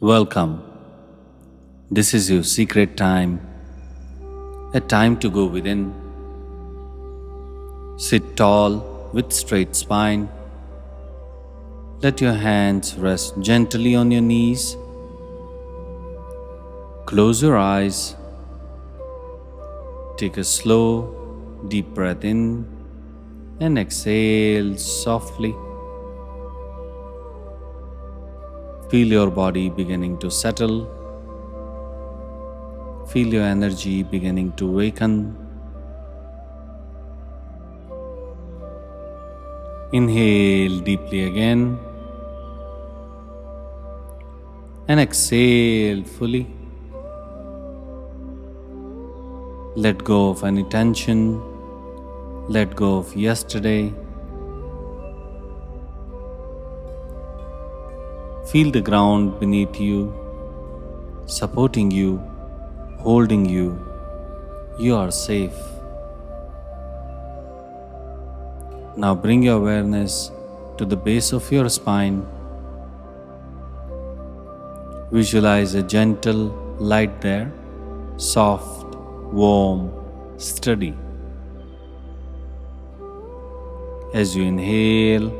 Welcome. This is your secret time, a time to go within. Sit tall with straight spine. Let your hands rest gently on your knees. Close your eyes. Take a slow, deep breath in and exhale softly. Feel your body beginning to settle. Feel your energy beginning to awaken. Inhale deeply again and exhale fully. Let go of any tension. Let go of yesterday. Feel the ground beneath you, supporting you, holding you. You are safe. Now bring your awareness to the base of your spine. Visualize a gentle light there, soft, warm, steady. As you inhale,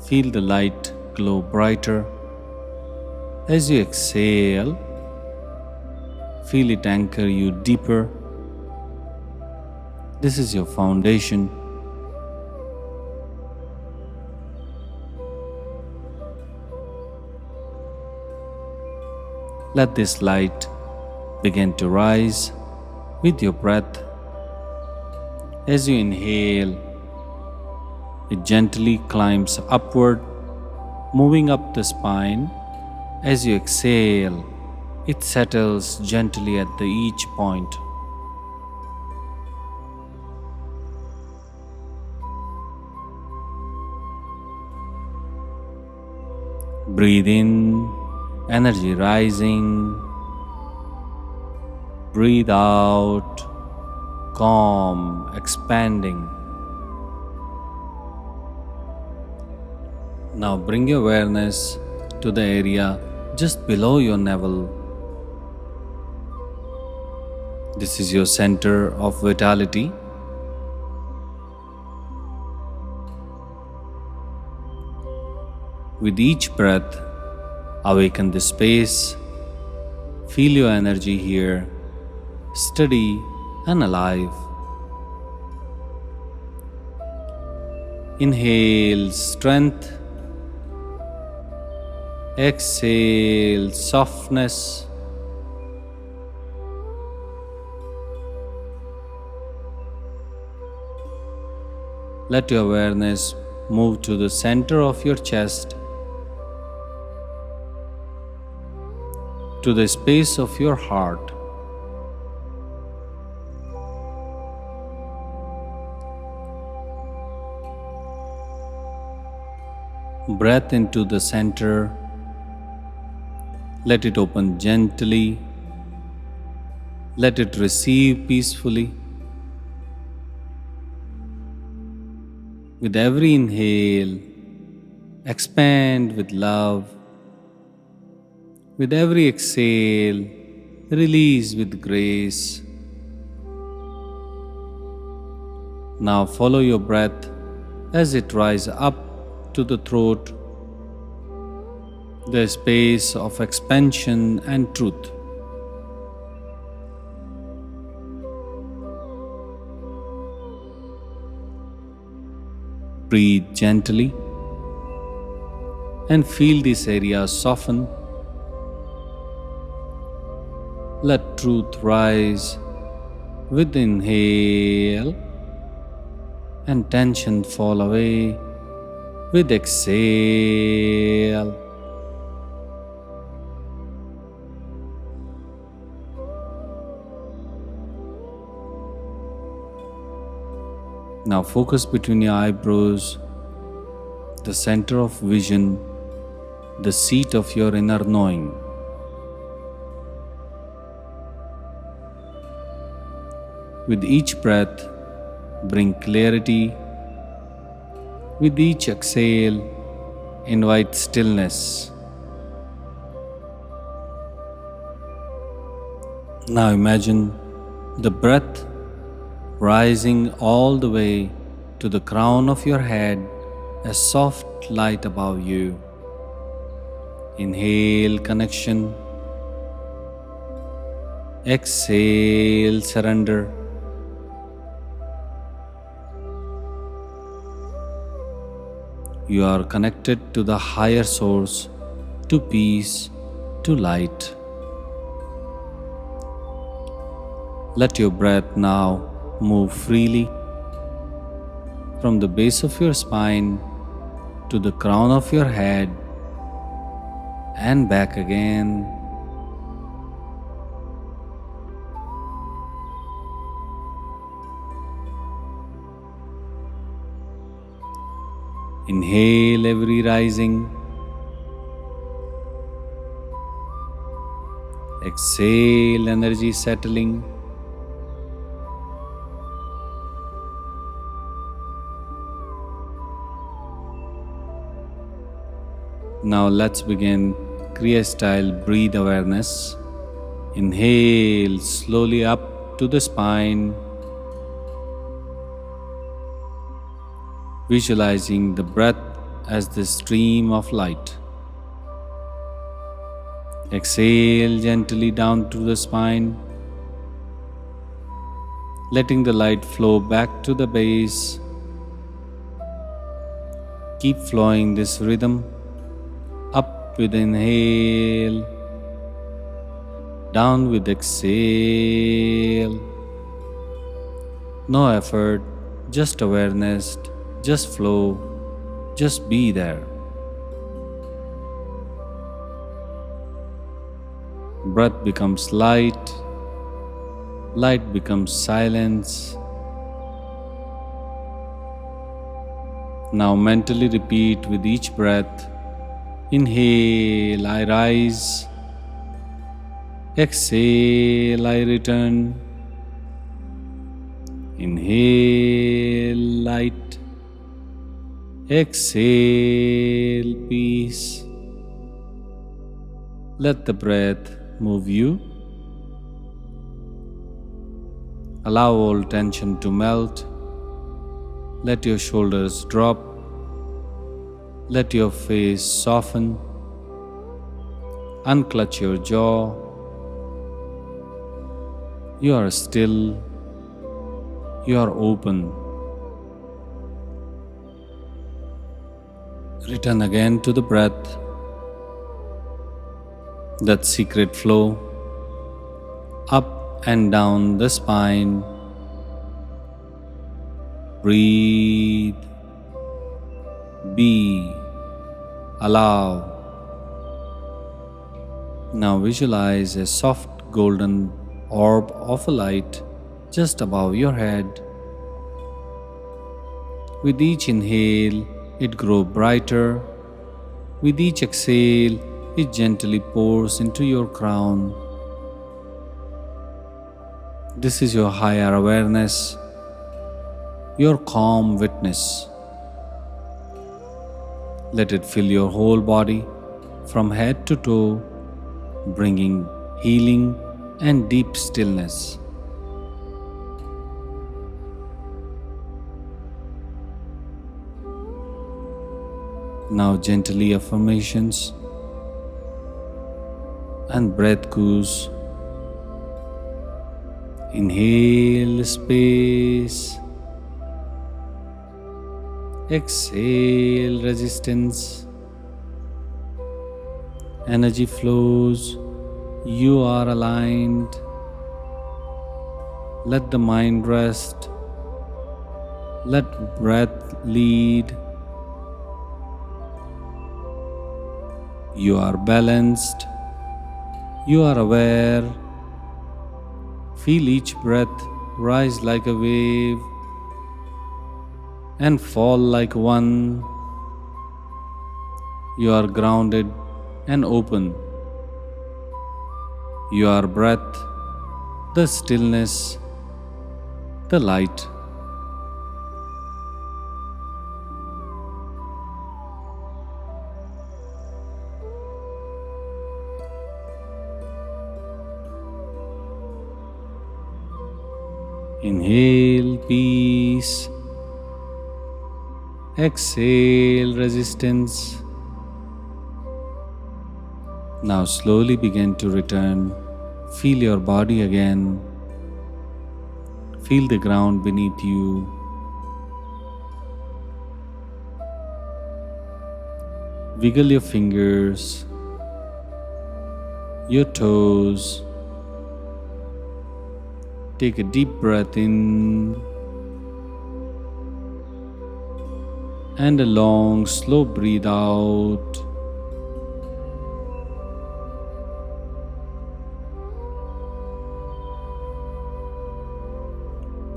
feel the light glow brighter. As you exhale, feel it anchor you deeper. This is your foundation. Let this light begin to rise with your breath. As you inhale, it gently climbs upward, moving up the spine. As you exhale, it settles gently at each point. Breathe in, energy rising. Breathe out, calm, expanding. Now bring your awareness to the area just below your navel. This is your center of vitality. With each breath, awaken the space. Feel your energy here, steady and alive. Inhale strength. Exhale softness. Let your awareness move to the center of your chest, to the space of your heart. Breath into the center. Let it open gently. Let it receive peacefully. With every inhale, expand with love. With every exhale, release with grace. Now follow your breath as it rises up to the throat, the space of expansion and truth. Breathe gently and feel this area soften. Let truth rise with inhale and tension fall away with exhale. Now focus between your eyebrows, the center of vision, the seat of your inner knowing. With each breath, bring clarity. With each exhale, invite stillness. Now imagine the breath rising all the way to the crown of your head, a soft light above you. Inhale connection, exhale surrender. You are connected to the higher source, to peace, to light. Let your breath now move freely from the base of your spine to the crown of your head and back again. Inhale every rising, exhale energy settling. Now let's begin Kriya style breathe awareness. Inhale slowly up to the spine, visualizing the breath as the stream of light. Exhale gently down to the spine, letting the light flow back to the base. Keep flowing this rhythm. Up with inhale, down with exhale. No effort, just awareness, just flow, just be there. Breath becomes light, light becomes silence. Now mentally repeat with each breath. Inhale, I rise. Exhale, I return. Inhale, light. Exhale, peace. Let the breath move you. Allow all tension to melt. Let your shoulders drop. Let your face soften. Unclutch your jaw. You are still. You are open. Return again to the breath. That secret flow. Up and down the spine. Breathe. Be. Allow. Now visualize a soft golden orb of a light just above your head. With each inhale, it grows brighter. With each exhale, it gently pours into your crown. This is your higher awareness, your calm witness. Let it fill your whole body from head to toe, bringing healing and deep stillness. Now gently affirmations and breath cues. Inhale space. Exhale resistance. Energy flows. You are aligned. Let the mind rest. Let breath lead. You are balanced. You are aware. Feel each breath rise like a wave and fall like one. You are grounded and open. Your breath, the stillness, the light. Inhale peace, exhale resistance. Now slowly begin to return. Feel your body again. Feel the ground beneath you. Wiggle your fingers, your toes. Take a deep breath in and a long, slow breathe out.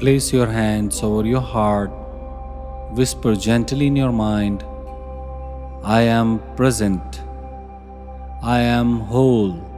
Place your hands over your heart. Whisper gently in your mind, I am present. I am whole.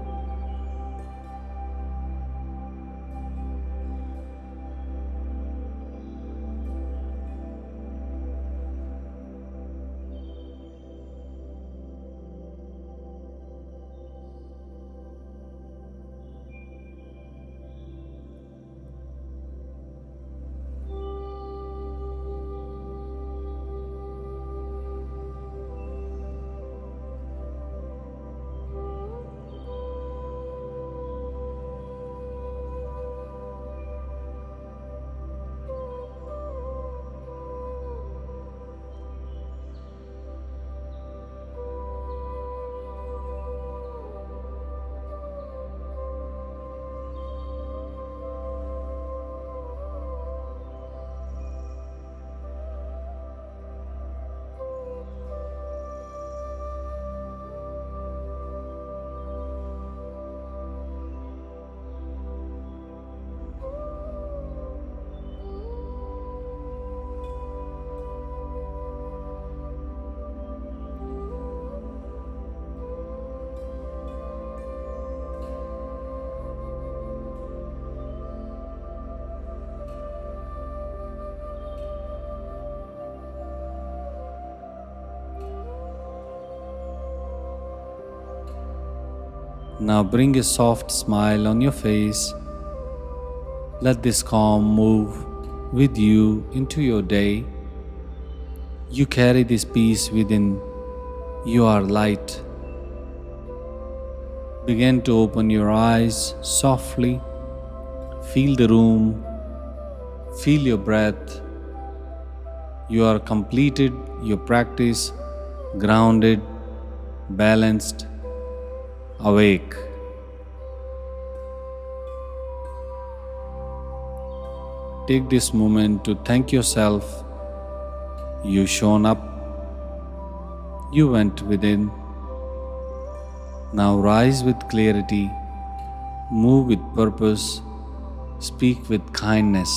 Now bring a soft smile on your face. Let this calm move with you into your day. You carry this peace within. You are light. Begin to open your eyes softly. Feel the room. Feel your breath. You are completed your practice, grounded, balanced, awake. Take this moment to thank yourself. You shown up. You went within. Now rise with clarity. Move with purpose. Speak with kindness.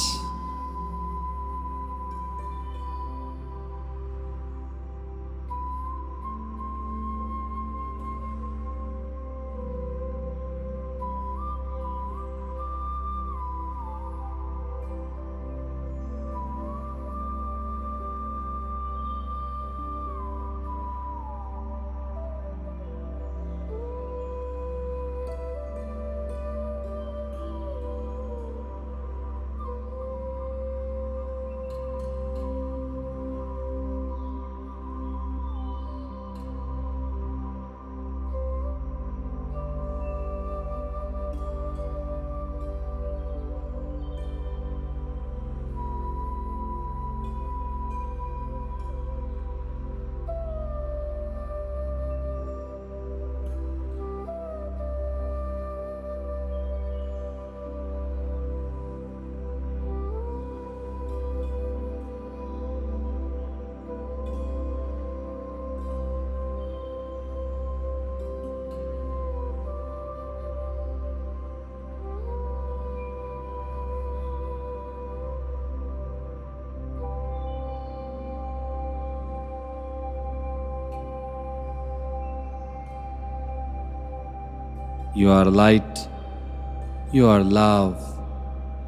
You are light, you are love,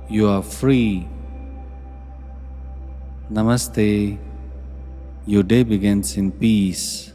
you are free. Namaste. Your day begins in peace.